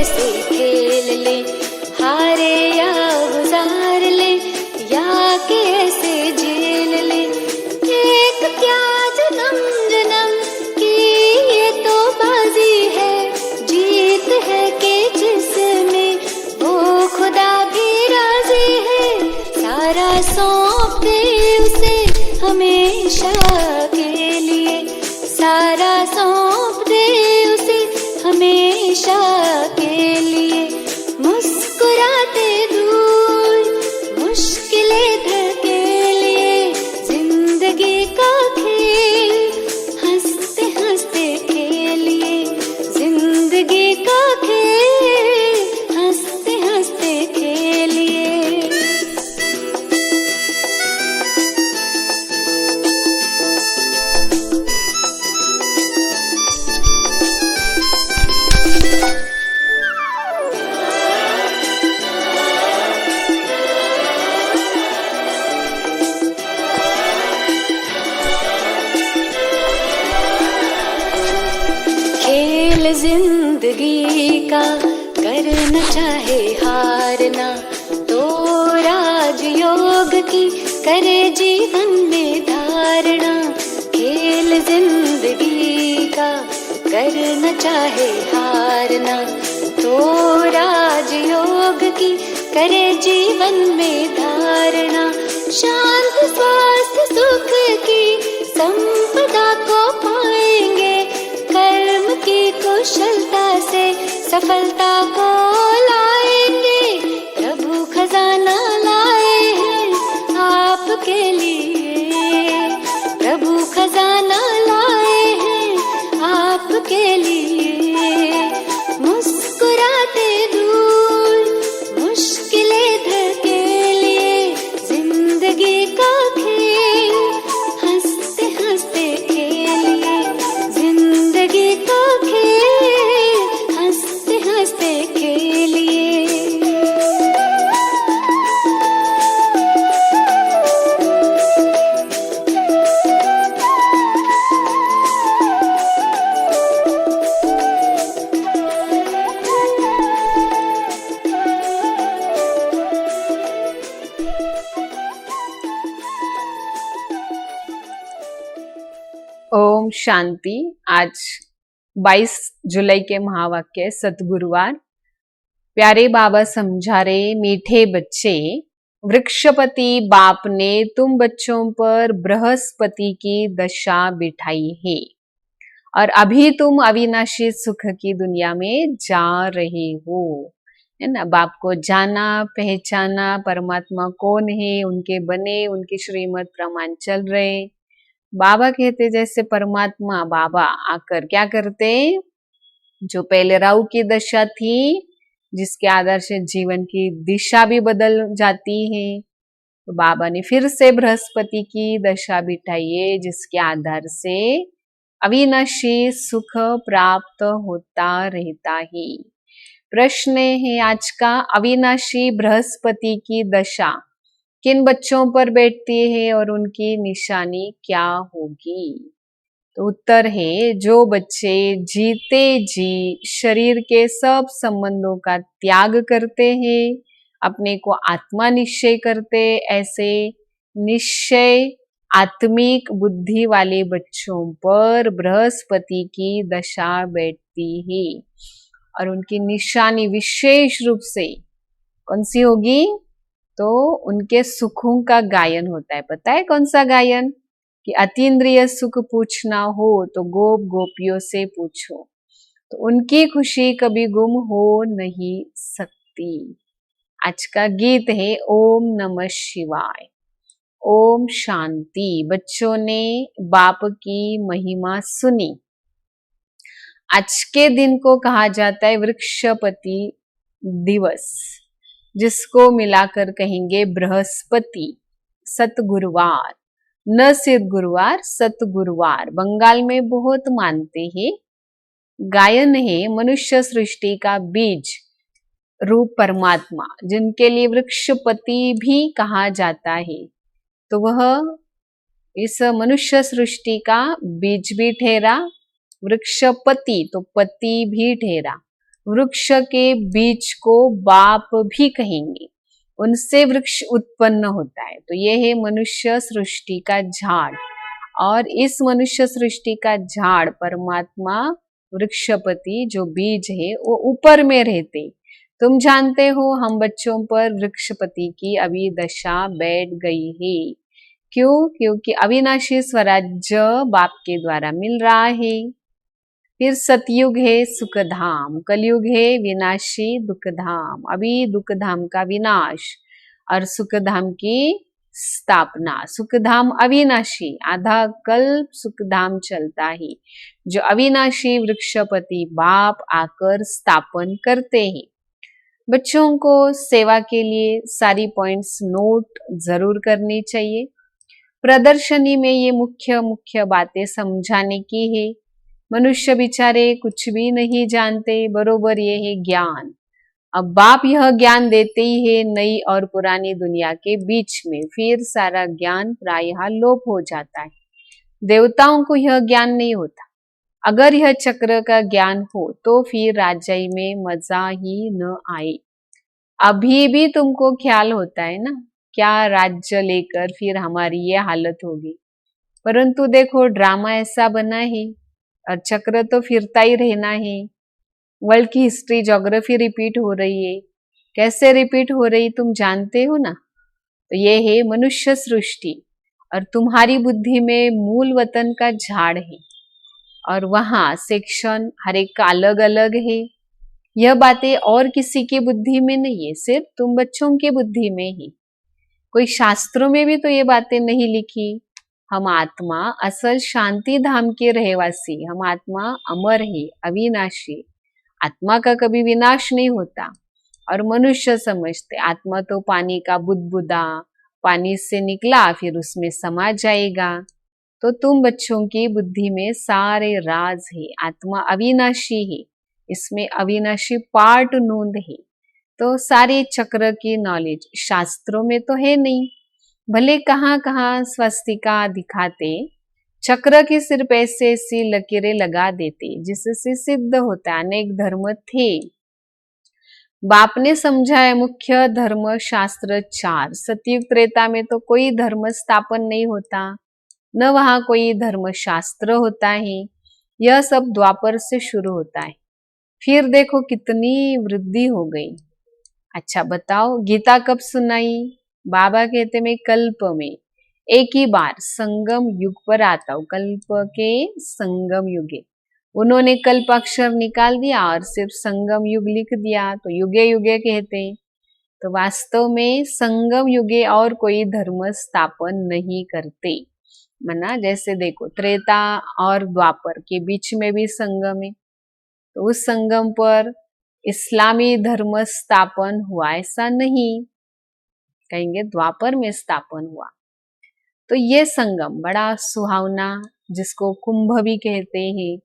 कैसे खेल ले, हारे या गुजार ले, या कैसे झेल ले। एक क्या जन्म जन्म की ये तो बाजी है, जीत है कि जिसमें वो खुदा भी राजी है। सारा सौंप दे उसे हमेशा के लिए, सारा सौंप दे उसे हमेशा के लिए। मुस्कुराते दूर मुश्किलें धकेलिए, जिंदगी का खेल हंसते हंसते खेलिए, जिंदगी का खेल हंसते हंसते खेलिए। खेल जिंदगी का करना चाहे हारना, तो राजयोग की करे जीवन में धारणा। खेल जिंदगी का करना चाहे हारना, तो राजयोग की करे जीवन में धारणा। शांति स्वास्थ्य सुख की संपदा को पाएंगे, कर्म की कुशलता से सफलता को लाएंगे। प्रभु खजाना लाए हैं आपके लिए, प्रभु खजाना लाए हैं आपके लिए। मुस्कुराते दूर मुश्किलें धकेलिए, जिंदगी का खेल हंसते हंसते खेलिए, जिंदगी का खेल हंसते हंसते खेलिए। ओम शांति। आज 22 जुलाई के महावाक्य सतगुरुवार। प्यारे बाबा समझा रहे, मीठे बच्चे, वृक्षपति बाप ने तुम बच्चों पर बृहस्पति की दशा बिठाई है और अभी तुम अविनाशी सुख की दुनिया में जा रहे हो, है ना। बाप को जाना, पहचाना, परमात्मा कौन है, उनके बने, उनकी श्रीमत प्रमाण चल रहे। बाबा कहते जैसे परमात्मा बाबा आकर क्या करते, जो पहले राहु की दशा थी, जिसके आधार से जीवन की दिशा भी बदल जाती है, तो बाबा ने फिर से बृहस्पति की दशा बिठाई है, जिसके आधार से अविनाशी सुख प्राप्त होता रहता है। प्रश्न है आज का, अविनाशी बृहस्पति की दशा किन बच्चों पर बैठती है और उनकी निशानी क्या होगी? तो उत्तर है, जो बच्चे जीते जी शरीर के सब संबंधों का त्याग करते हैं, अपने को आत्मा निश्चय करते, ऐसे निश्चय आत्मिक बुद्धि वाले बच्चों पर बृहस्पति की दशा बैठती है और उनकी निशानी विशेष रूप से कौन सी होगी? तो उनके सुखों का गायन होता है। पता है कौन सा गायन? कि अतीन्द्रिय सुख पूछना हो तो गोप गोपियों से पूछो, तो उनकी खुशी कभी गुम हो नहीं सकती। आज का गीत है ओम नमः शिवाय, ओम शांति। बच्चों ने बाप की महिमा सुनी। आज के दिन को कहा जाता है वृक्षपति दिवस, जिसको मिलाकर कहेंगे बृहस्पति सतगुरुवार, न सिर्फ गुरुवार, सतगुरुवार। बंगाल में बहुत मानते हैं। गायन है मनुष्य सृष्टि का बीज रूप परमात्मा, जिनके लिए वृक्षपति भी कहा जाता है। तो वह इस मनुष्य सृष्टि का बीज भी ठहरा, वृक्षपति तो पति भी ठहरा। वृक्ष के बीज को बाप भी कहेंगे, उनसे वृक्ष उत्पन्न होता है। तो ये है मनुष्य सृष्टि का झाड़, और इस मनुष्य सृष्टि का झाड़ परमात्मा वृक्षपति जो बीज है वो ऊपर में रहते। तुम जानते हो हम बच्चों पर वृक्षपति की अभी दशा बैठ गई है। क्यों? क्योंकि अविनाशी स्वराज्य बाप के द्वारा मिल रहा है। फिर सतयुग है सुखधाम, कलयुग है विनाशी दुखधाम। अभी दुखधाम का विनाश और सुखधाम की स्थापना। सुखधाम अविनाशी, आधा कल्प सुखधाम चलता है, जो अविनाशी वृक्षपति बाप आकर स्थापन करते हैं। बच्चों को सेवा के लिए सारी पॉइंट्स नोट जरूर करनी चाहिए। प्रदर्शनी में ये मुख्य मुख्य बातें समझाने की है। मनुष्य बेचारे कुछ भी नहीं जानते, बरोबर ये है ज्ञान। अब बाप यह ज्ञान देते ही है नई और पुरानी दुनिया के बीच में, फिर सारा ज्ञान प्रायः लोप हो जाता है। देवताओं को यह ज्ञान नहीं होता। अगर यह चक्र का ज्ञान हो तो फिर राजाई में मजा ही न आए। अभी भी तुमको ख्याल होता है ना, क्या राज्य लेकर फिर हमारी ये हालत होगी। परंतु देखो ड्रामा ऐसा बना है और चक्र तो फिरता ही रहना है। वर्ल्ड की हिस्ट्री ज्योग्राफी रिपीट हो रही है। कैसे रिपीट हो रही तुम जानते हो ना। तो ये है मनुष्य सृष्टि, और तुम्हारी बुद्धि में मूल वतन का झाड़ है, और वहां सेक्शन हर एक का अलग अलग है। यह बातें और किसी की बुद्धि में नहीं है, सिर्फ तुम बच्चों की बुद्धि में ही। कोई शास्त्रों में भी तो ये बातें नहीं लिखी। हम आत्मा असल शांति धाम के रहवासी, हम आत्मा अमर है, अविनाशी। आत्मा का कभी विनाश नहीं होता। और मनुष्य समझते आत्मा तो पानी का बुदबुदा, पानी से निकला फिर उसमें समा जाएगा। तो तुम बच्चों की बुद्धि में सारे राज है। आत्मा अविनाशी है, इसमें अविनाशी पार्ट नोंद है। तो सारे चक्र की नॉलेज शास्त्रों में तो है नहीं। भले कहाँ कहाँ स्वस्तिका दिखाते, चक्र की सिर्फ ऐसे ऐसी लकीरें लगा देते जिससे सिद्ध होता। अनेक धर्म थे। बाप ने समझाया मुख्य धर्म शास्त्र 4। सतयुग त्रेता में तो कोई धर्म स्थापन नहीं होता, न वहां कोई धर्म शास्त्र होता है। यह सब द्वापर से शुरू होता है। फिर देखो कितनी वृद्धि हो गई। अच्छा बताओ गीता कब सुनाई? बाबा कहते मैं कल्प में एक ही बार संगम युग पर आता हूँ। कल्प के संगम युगे उन्होंने कल्पाक्षर निकाल दिया और सिर्फ संगम युग लिख दिया, तो युगे युगे कहते। तो वास्तव में संगम युगे और कोई धर्म स्थापन नहीं करते। मना जैसे देखो त्रेता और द्वापर के बीच में भी संगम है, तो उस संगम पर इस्लामी धर्म स्थापन हुआ ऐसा नहीं, कहेंगे द्वापर में स्थापन हुआ। तो ये संगम बड़ा सुहावना, जिसको कुंभ भी कहते हैं।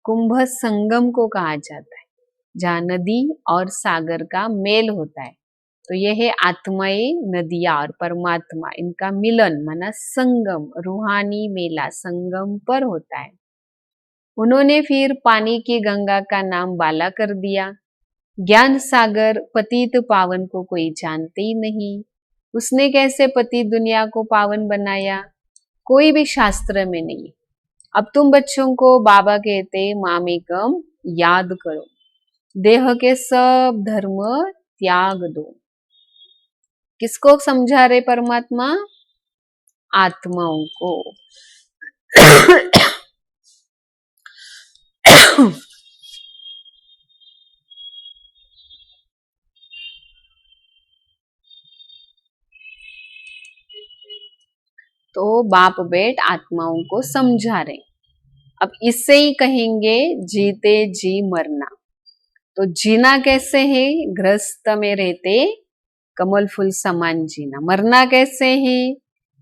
कुंभ संगम को कहा जाता है, जहाँ नदी और सागर का मेल होता है। तो यह है आत्माएं, नदियां और परमात्मा, इनका मिलन माना संगम, रूहानी मेला संगम पर होता है। उन्होंने फिर पानी की गंगा का नाम बाला कर दिया। ज्ञान सागर पतित पावन को कोई जानते ही नहीं। उसने कैसे पतित दुनिया को पावन बनाया, कोई भी शास्त्र में नहीं। अब तुम बच्चों को बाबा कहते मामेकम याद करो, देह के सब धर्म त्याग दो। किसको समझा रहे परमात्मा? आत्माओं को। तो बाप बेट आत्माओं को समझा रहे। अब इससे ही कहेंगे जीते जी मरना। तो जीना कैसे है? गृहस्थ में रहते कमल फूल समान जीना। मरना कैसे है?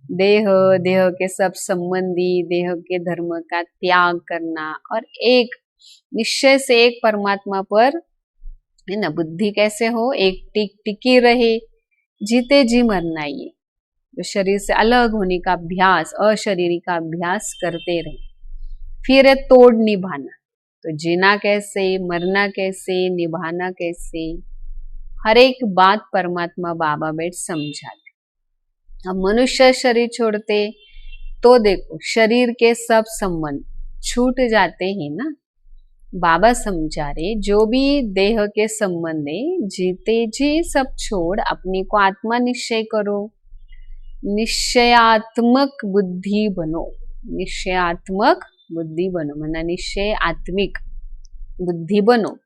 देह, देह के सब संबंधी, देह के धर्म का त्याग करना और एक निश्चय से एक परमात्मा पर है ना बुद्धि कैसे हो, एक टिकी रहे। जीते जी मरना, ये जो शरीर से अलग होने का अभ्यास, अशरीरी का अभ्यास करते रहे। फिर है तोड़ निभाना। तो जीना कैसे, मरना कैसे, निभाना कैसे, हर एक बात परमात्मा बाबा बैठ समझाते। अब मनुष्य शरीर छोड़ते तो देखो शरीर के सब संबंध छूट जाते हैं ना। बाबा समझा रहे जो भी देह के संबंध है जीते जी सब छोड़ अपने को आत्मा निश्चय करो, निश्चयात्मक बुद्धि बनो। निश्चयात्मक बुद्धि बनो माना निश्चय आत्मिक बुद्धि बनो।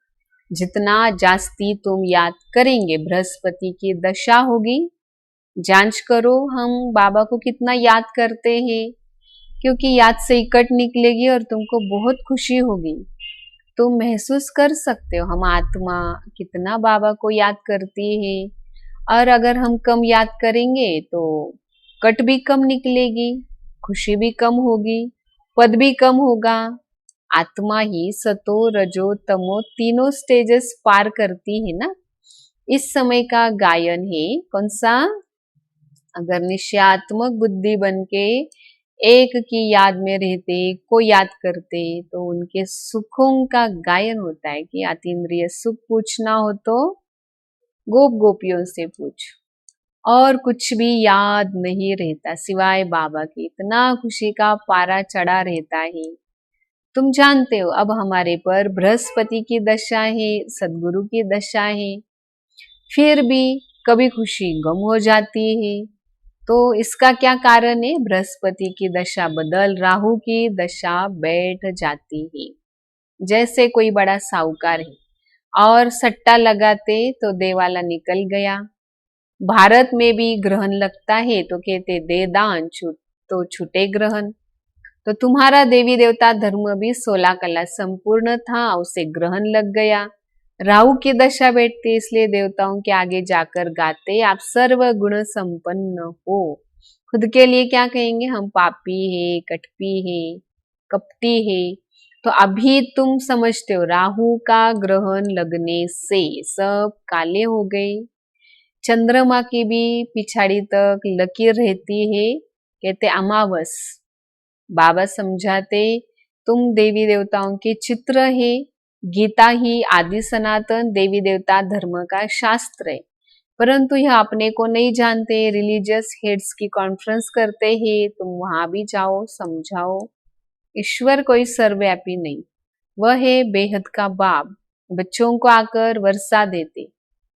जितना जास्ती तुम याद करेंगे, बृहस्पति की दशा होगी, जांच करो हम बाबा को कितना याद करते हैं, क्योंकि याद से इकट निकलेगी और तुमको बहुत खुशी होगी। तुम महसूस कर सकते हो हम आत्मा कितना बाबा को याद करती है। और अगर हम कम याद करेंगे तो कट भी कम निकलेगी, खुशी भी कम होगी, पद भी कम होगा। आत्मा ही सतो रजो तमो तीनों स्टेजेस पार करती है ना। इस समय का गायन है कौन सा? अगर निश्चयात्मक बुद्धि बनके एक की याद में रहते, को याद करते, तो उनके सुखों का गायन होता है कि अतीन्द्रिय सुख पूछना हो तो गोप गोपियों से पूछ, और कुछ भी याद नहीं रहता सिवाय बाबा की। इतना खुशी का पारा चढ़ा रहता है। तुम जानते हो अब हमारे पर बृहस्पति की दशा है, सदगुरु की दशा है, फिर भी कभी खुशी गम हो जाती है। तो इसका क्या कारण है? बृहस्पति की दशा बदल राहु की दशा बैठ जाती है। जैसे कोई बड़ा साहूकार है और सट्टा लगाते तो देवाला निकल गया। भारत में भी ग्रहण लगता है तो कहते दे दान तो छूटे ग्रहण। तो तुम्हारा देवी देवता धर्म भी 16 कला संपूर्ण था, उसे ग्रहण लग गया। राहु की दशा बैठती, इसलिए देवताओं के आगे जाकर गाते आप सर्व गुण संपन्न हो। खुद के लिए क्या कहेंगे? हम पापी है, कटपी है, कपटी है। तो अभी तुम समझते हो राहु का ग्रहण लगने से सब काले हो गए। चंद्रमा की भी पिछाड़ी तक लकीर रहती है, कहते अमावस। बाबा समझाते तुम देवी देवताओं के चित्र है। गीता ही आदि सनातन देवी देवता धर्म का शास्त्र है, परंतु यह अपने को नहीं जानते। रिलीजियस हेड्स की कॉन्फ्रेंस करते हैं, तुम वहां भी जाओ, समझाओ ईश्वर कोई सर्वव्यापी नहीं, वह है बेहद का बाप। बच्चों को आकर वर्षा देते,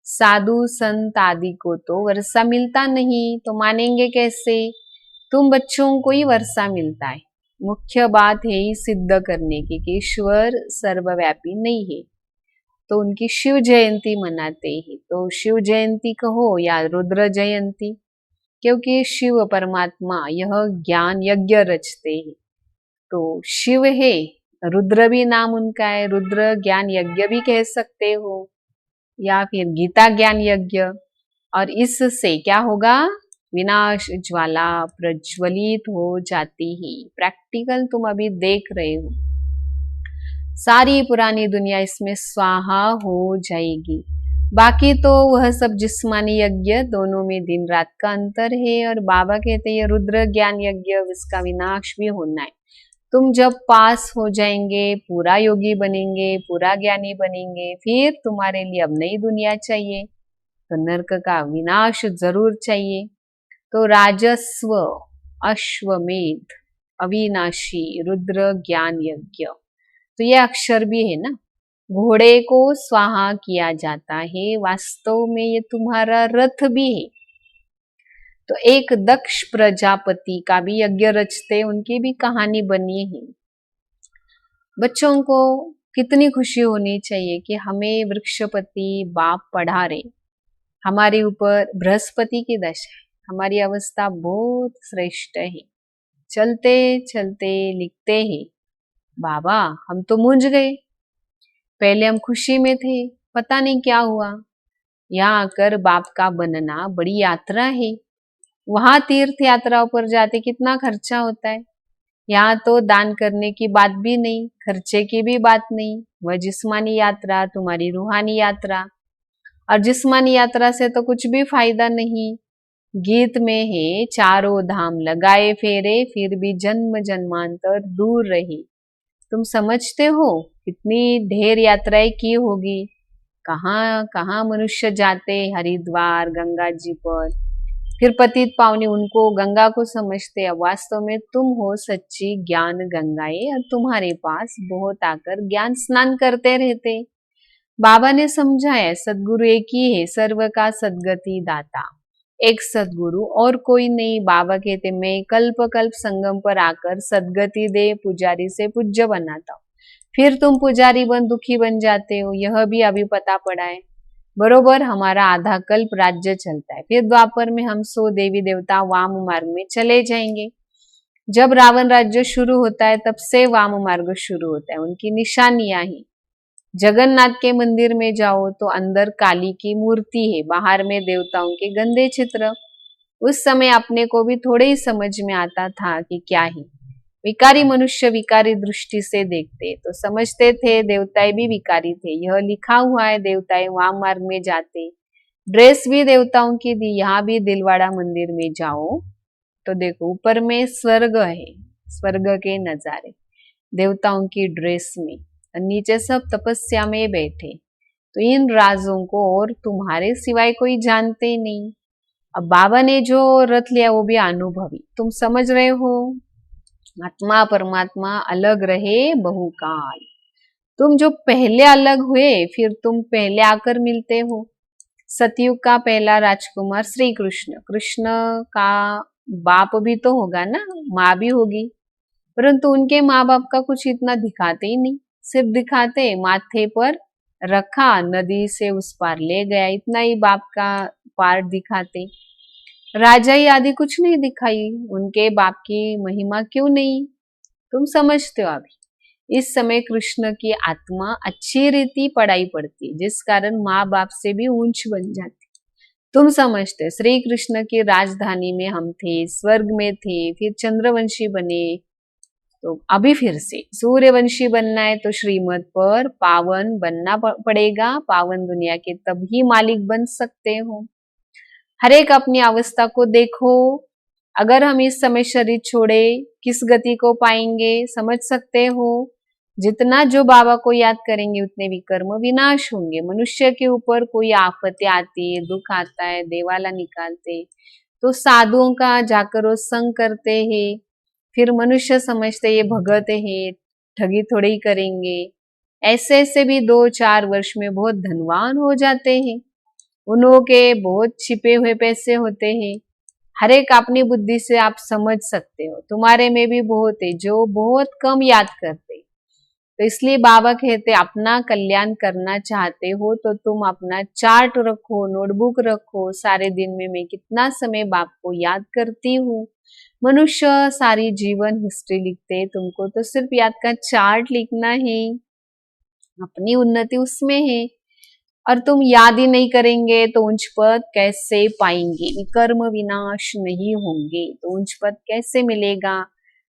साधु संत आदि को तो वर्षा मिलता नहीं, तो मानेंगे कैसे? तुम बच्चों को ही वर्षा मिलता है। मुख्य बात है ही सिद्ध करने की कि ईश्वर सर्वव्यापी नहीं है। तो उनकी शिव जयंती मनाते हैं, तो शिव जयंती कहो या रुद्र जयंती, क्योंकि शिव परमात्मा यह ज्ञान यज्ञ रचते हैं। तो शिव है, रुद्र भी नाम उनका है, रुद्र ज्ञान यज्ञ भी कह सकते हो, या फिर गीता ज्ञान यज्ञ। और इससे क्या होगा? विनाश ज्वाला प्रज्वलित हो जाती ही। प्रैक्टिकल तुम अभी देख रहे हो, सारी पुरानी दुनिया इसमें स्वाहा हो जाएगी। बाकी तो वह सब जिस्मानी यज्ञ, दोनों में दिन रात का अंतर है। और बाबा कहते हैं रुद्र ज्ञान यज्ञ इसका विनाश भी होना है। तुम जब पास हो जाएंगे, पूरा योगी बनेंगे, पूरा ज्ञानी बनेंगे, फिर तुम्हारे लिए अब नई दुनिया चाहिए, तो नरक का विनाश जरूर चाहिए। तो राजस्व अश्वमेध अविनाशी रुद्र ज्ञान यज्ञ, तो ये अक्षर भी है ना। घोड़े को स्वाहा किया जाता है, वास्तव में ये तुम्हारा रथ भी है। तो एक दक्ष प्रजापति का भी यज्ञ रचते, उनकी भी कहानी बनी है। बच्चों को कितनी खुशी होनी चाहिए कि हमें वृक्षपति बाप पढ़ा रहे। हमारे ऊपर बृहस्पति की दशा है, हमारी अवस्था बहुत श्रेष्ठ है। चलते चलते लिखते हैं बाबा हम तो मूंझ गए, पहले हम खुशी में थे, पता नहीं क्या हुआ। यहाँ आकर बाप का बनना बड़ी यात्रा है। वहां तीर्थ यात्राओं पर जाते कितना खर्चा होता है, यहाँ तो दान करने की बात भी नहीं, खर्चे की भी बात नहीं। वह जिस्मानी यात्रा तुम्हारी रूहानी यात्रा, और जिस्मानी यात्रा से तो कुछ भी फायदा नहीं। गीत में है चारों धाम लगाए फेरे, फिर भी जन्म जन्मांतर दूर रही। तुम समझते हो कितनी ढेर यात्राएं की होगी, कहाँ कहाँ मनुष्य जाते, हरिद्वार गंगा जी पर, फिर पतित पावनी उनको गंगा को समझते। अब वास्तव में तुम हो सच्ची ज्ञान गंगाएं और तुम्हारे पास बहुत आकर ज्ञान स्नान करते रहते। बाबा ने समझाया सदगुरु एक ही है, सर्व का सदगति दाता, एक सदगुरु और कोई नहीं। बाबा कहते मैं कल्प कल्प संगम पर आकर सदगति दे पुजारी से पूज्य बनाता हूँ, फिर तुम पुजारी बन दुखी बन जाते हो, यह भी अभी पता पड़ा है। बरोबर हमारा आधा कल्प राज्य चलता है, फिर द्वापर में हम 100 देवी देवता वाम मार्ग में चले जाएंगे। जब रावण राज्य शुरू होता है तब से वाम मार्ग शुरू होता है, उनकी निशानियां ही। जगन्नाथ के मंदिर में जाओ तो अंदर काली की मूर्ति है, बाहर में देवताओं के गंदे चित्र। उस समय अपने को भी थोड़े ही समझ में आता था कि क्या है। विकारी मनुष्य विकारी दृष्टि से देखते तो समझते थे देवताएं भी विकारी थे। यह लिखा हुआ है देवताएं वाम मार्ग में जाते, ड्रेस भी देवताओं की दी। यहाँ भी दिलवाड़ा मंदिर में जाओ तो देखो ऊपर में स्वर्ग है, स्वर्ग के नजारे देवताओं की ड्रेस में, और नीचे सब तपस्या में बैठे। तो इन राजों को और तुम्हारे सिवाय कोई जानते नहीं। अब बाबा ने जो रथ लिया वो भी अनुभवी, तुम समझ रहे हो, आत्मा परमात्मा अलग रहे बहुकाल। तुम जो पहले अलग हुए फिर तुम पहले आकर मिलते हो। सतयुग का पहला राजकुमार श्री कृष्ण, कृष्ण का बाप भी तो होगा ना, माँ भी होगी, परंतु उनके माँ बाप का कुछ इतना दिखाते ही नहीं। सिर्फ दिखाते माथे पर रखा, नदी से उस पार ले गया, इतना ही बाप का पार्ट दिखाते। राजाई आदि कुछ नहीं दिखाई, उनके बाप की महिमा क्यों नहीं, तुम समझते हो। अभी इस समय कृष्ण की आत्मा अच्छी रीति पढ़ाई पड़ती, जिस कारण माँ बाप से भी ऊंच बन जाती। तुम समझते श्री कृष्ण की राजधानी में हम थे, स्वर्ग में थे, फिर चंद्रवंशी बने, तो अभी फिर से सूर्यवंशी बनना है तो श्रीमत पर पावन बनना पड़ेगा। पावन दुनिया के तभी मालिक बन सकते हो। हर एक अपनी अवस्था को देखो। अगर हम इस समय शरीर छोड़े किस गति को पाएंगे, समझ सकते हो। जितना जो बाबा को याद करेंगे उतने विकर्म विनाश होंगे। मनुष्य के ऊपर कोई आफतें आती है, दुख आता है, देवाला निकालते तो साधुओं का जाकर वो संग करते हैं। फिर मनुष्य समझते ये भगत है, ठगी थोड़ी ही करेंगे। ऐसे ऐसे भी 2-4 वर्ष में बहुत धनवान हो जाते हैं। उन्हों के बहुत छिपे हुए पैसे होते हैं। हर एक अपनी बुद्धि से आप समझ सकते हो, तुम्हारे में भी बहुत है जो बहुत कम याद करते। तो इसलिए बाबा कहते अपना कल्याण करना चाहते हो तो तुम अपना चार्ट रखो, नोटबुक रखो, सारे दिन में मैं कितना समय बाप को याद करती हूँ। मनुष्य सारी जीवन हिस्ट्री लिखते, तुमको तो सिर्फ याद का चार्ट लिखना है, अपनी उन्नति उसमें है। और तुम याद ही नहीं करेंगे तो उच्च पद कैसे पाएंगे, विकर्म विनाश नहीं होंगे तो उच्च पद कैसे मिलेगा।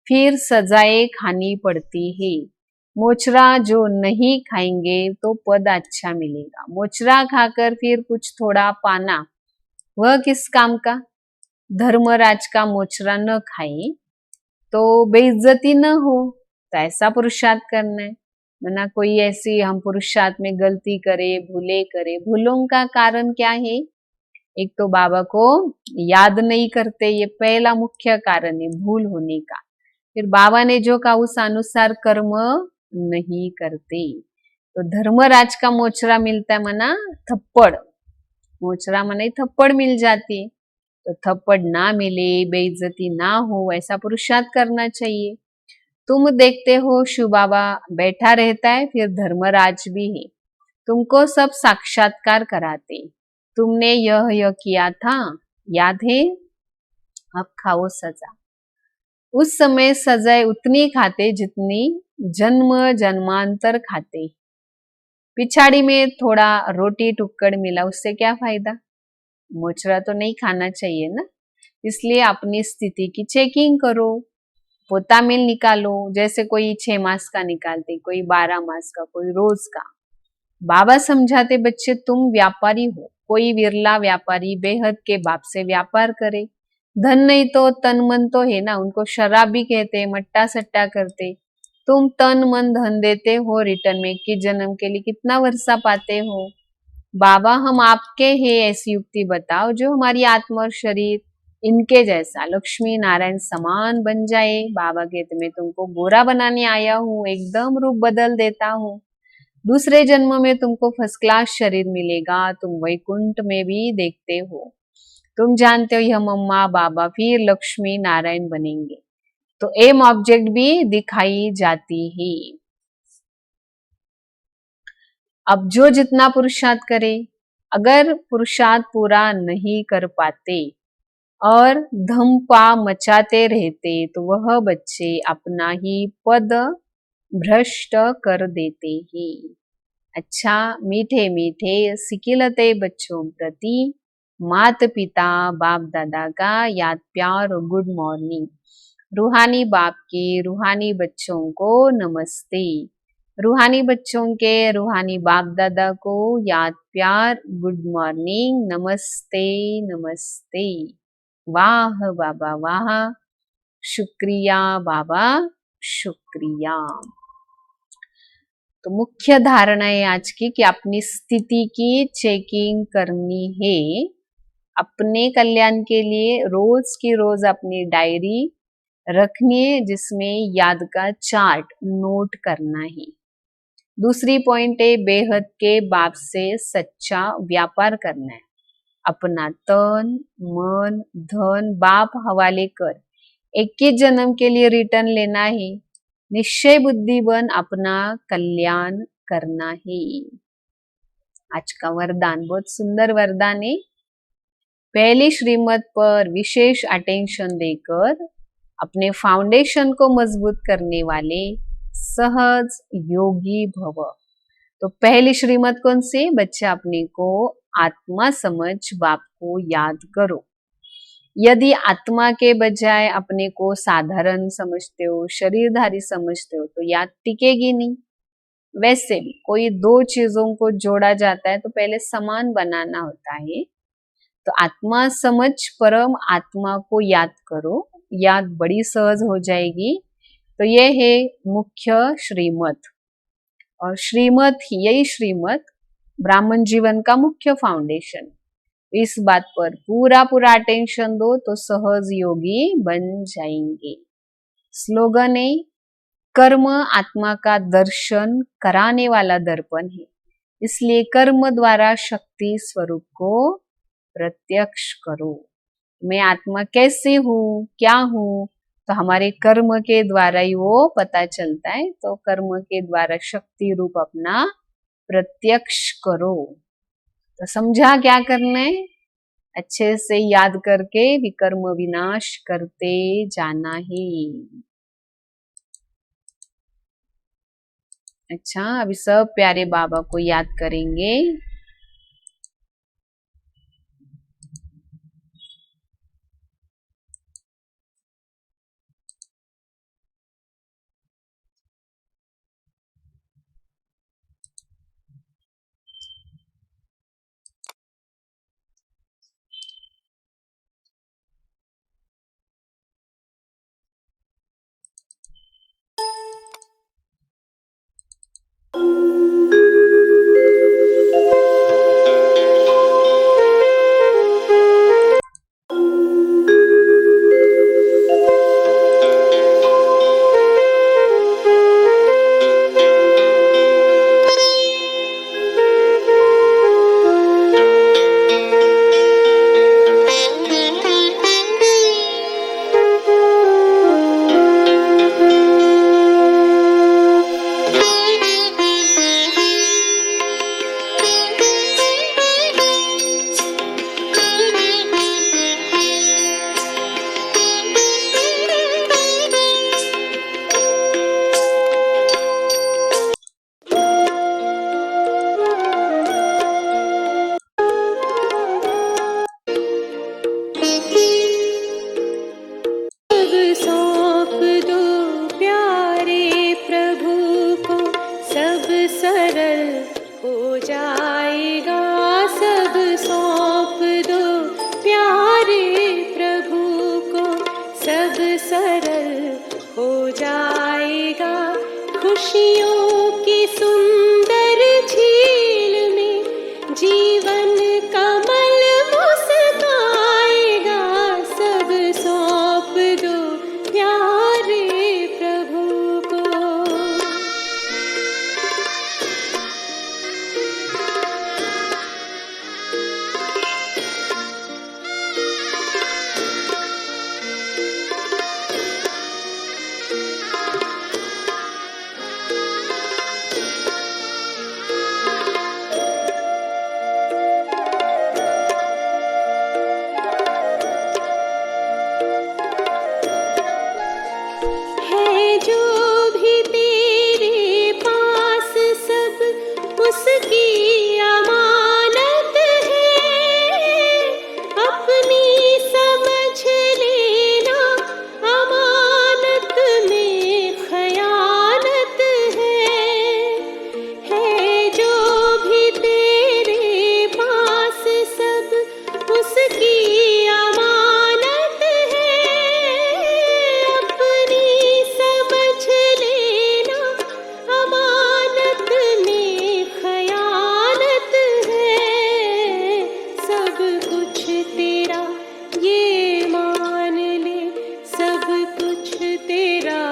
फिर सजाएं खानी पड़ती है। मोचरा जो नहीं खाएंगे तो पद अच्छा मिलेगा, मोचरा खाकर फिर कुछ थोड़ा पाना वह किस काम का। धर्मराज का मोचरा न खाए तो बेइज्जती न हो, तो ऐसा पुरुषार्थ करना है। वरना कोई ऐसी हम पुरुषार्थ में गलती करे, भूले करे, भूलों का कारण क्या है। एक तो बाबा को याद नहीं करते, ये पहला मुख्य कारण है भूल होने का। फिर बाबा ने जो कहा उस अनुसार कर्म नहीं करते। तो धर्मराज का मोचरा मिलता है मना थप्पड़, मोचरा मना थप्पड़ मिल जाती, तो थप्पड़ ना मिले, बेइज्जती ना हो, ऐसा पुरुषार्थ करना चाहिए। तुम देखते हो शिव बाबा बैठा रहता है, फिर धर्मराज भी है, तुमको सब साक्षात्कार कराते। तुमने यह किया था, याद है, अब खाओ सजा। उस समय सजाए उतनी खाते जितनी जन्म जन्मांतर खाते। पिछाड़ी में थोड़ा रोटी टुक्कड़ मिला, उससे क्या फायदा, मोचरा तो नहीं खाना चाहिए ना। इसलिए अपनी स्थिति की चेकिंग करो, पोता मिल निकालो, जैसे कोई 6 मास का निकालते, कोई 12 मास का, कोई रोज का। बाबा समझाते बच्चे तुम व्यापारी हो, कोई विरला व्यापारी बेहद के बाप से व्यापार करे। धन नहीं तो तन मन तो है ना, उनको शराब भी कहते, मट्टा सट्टा करते। तुम तन मन धन देते हो, रिटर्न में 21 जन्म के लिए कितना वर्षा पाते हो? बाबा हम आपके हैं, ऐसी युक्ति बताओ जो हमारी आत्मा और शरीर इनके जैसा लक्ष्मी नारायण समान बन जाए। बाबा कहते मैं तुमको गोरा बनाने आया हूँ, एकदम रूप बदल देता हूँ। दूसरे जन्म में तुमको फर्स्ट क्लास शरीर मिलेगा, तुम वैकुंठ में भी देखते हो। तुम जानते हो यह मम्मा बाबा फिर लक्ष्मी नारायण बनेंगे, तो एम ऑब्जेक्ट भी दिखाई जाती है। अब जो जितना पुरुषार्थ करे, अगर पुरुषार्थ पूरा नहीं कर पाते और धम्पा मचाते रहते तो वह बच्चे अपना ही पद भ्रष्ट कर देते हैं। अच्छा, मीठे मीठे सिकिलते बच्चों प्रति मात पिता बाप दादा का याद प्यार और गुड मॉर्निंग। रूहानी बाप के रूहानी बच्चों को नमस्ते। रूहानी बच्चों के रूहानी बाप दादा को याद प्यार गुड मॉर्निंग, नमस्ते नमस्ते। वाह बाबा वाह, शुक्रिया बाबा शुक्रिया। तो मुख्य धारणा है आज की कि अपनी स्थिति की चेकिंग करनी है। अपने कल्याण के लिए रोज की रोज अपनी डायरी रखनी है, जिसमें याद का चार्ट नोट करना है। दूसरी पॉइंट है बेहद के बाप से सच्चा व्यापार करना है। अपना तन मन धन बाप हवाले कर 21 जन्म के लिए रिटर्न लेना है। निश्चय बुद्धि बन अपना कल्याण करना है। आज का वरदान बहुत सुंदर वरदान है। पहली श्रीमत पर विशेष अटेंशन देकर अपने फाउंडेशन को मजबूत करने वाले सहज योगी भव। तो पहली श्रीमत कौन सी? बच्चा अपने को आत्मा समझ बाप को याद करो। यदि आत्मा के बजाय अपने को साधारण समझते हो, शरीरधारी समझते हो, तो याद टिकेगी नहीं। वैसे भी कोई दो चीजों को जोड़ा जाता है तो पहले समान बनाना होता है। तो आत्मा समझ परम आत्मा को याद करो, याद बड़ी सहज हो जाएगी। तो ये है मुख्य श्रीमत, और श्रीमत ही यही श्रीमत ब्राह्मण जीवन का मुख्य फाउंडेशन। इस बात पर पूरा पूरा अटेंशन दो तो सहज योगी बन जाएंगे। स्लोगन है कर्म आत्मा का दर्शन कराने वाला दर्पण है, इसलिए कर्म द्वारा शक्ति स्वरूप को प्रत्यक्ष करो। मैं आत्मा कैसी हूँ क्या हूँ, तो हमारे कर्म के द्वारा ही वो पता चलता है। तो कर्म के द्वारा शक्ति रूप अपना प्रत्यक्ष करो। तो समझा क्या करना है? अच्छे से याद करके विकर्म विनाश करते जाना ही। अच्छा, अभी सब प्यारे बाबा को याद करेंगे। खुशियों की सुंदर झील में जीवन कमल मुस्काएगा। सब सौंप दो प्यारे प्रभु को। है जो भी तेरे पास सब उसकी अमानत है। अपनी समझ लेना अमानत में खयानत है जो भी तेरे पास सब उसकी अमानत है। अपनी समझ लेना अमानत में खयानत है। सब कुछ तेरा ये मान ले, सब कुछ तेरा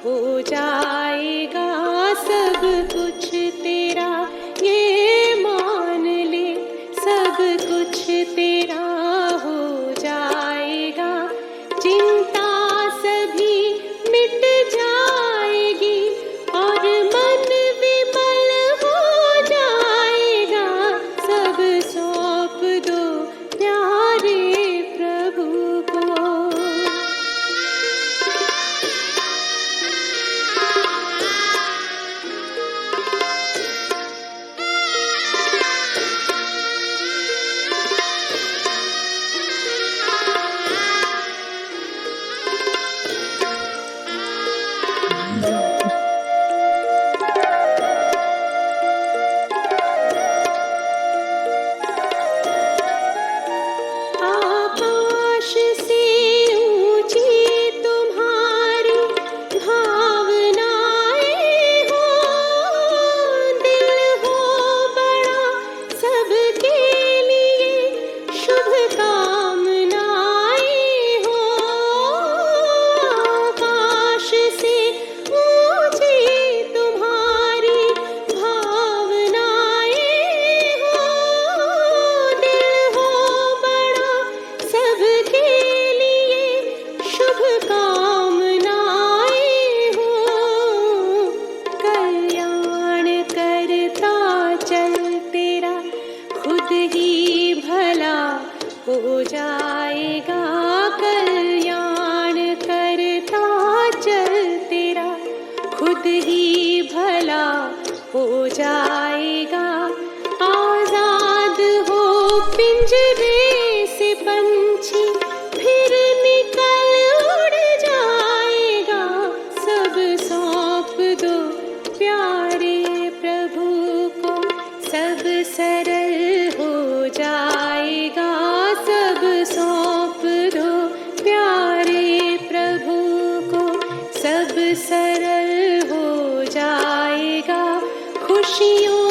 हो जाएगा। सब कुछ तेरा ये मान ले, सब कुछ तेरा हो जाएगा। चिंता सभी मिट जाएगी और मन विमल हो जाएगा। सब सौंप दो प्यारे प्रभु को। आकाश से ऊंची तुम्हारी भावनाएं हो। दिल हो बड़ा सबके लिए शुभ कामनाएं हो। आकाश से ऊंची तुम्हारी भावनाएं हो। दिल हो बड़ा सबके लिए शुभ कामनाएं हो। कल्याण करता चल तेरा खुद ही भला हो जाएगा। कल्याण करता चल तेरा खुद ही भला हो जाएगा। आजाद हो पिंजरे से पंछी फिर निकल उड़ जाएगा। सब सौंप दो प्यारे प्रभु को। सब सरल हो जाएगा। सब सौंप दो प्यारे प्रभु को। सब सरल हो जाएगा। खुशियों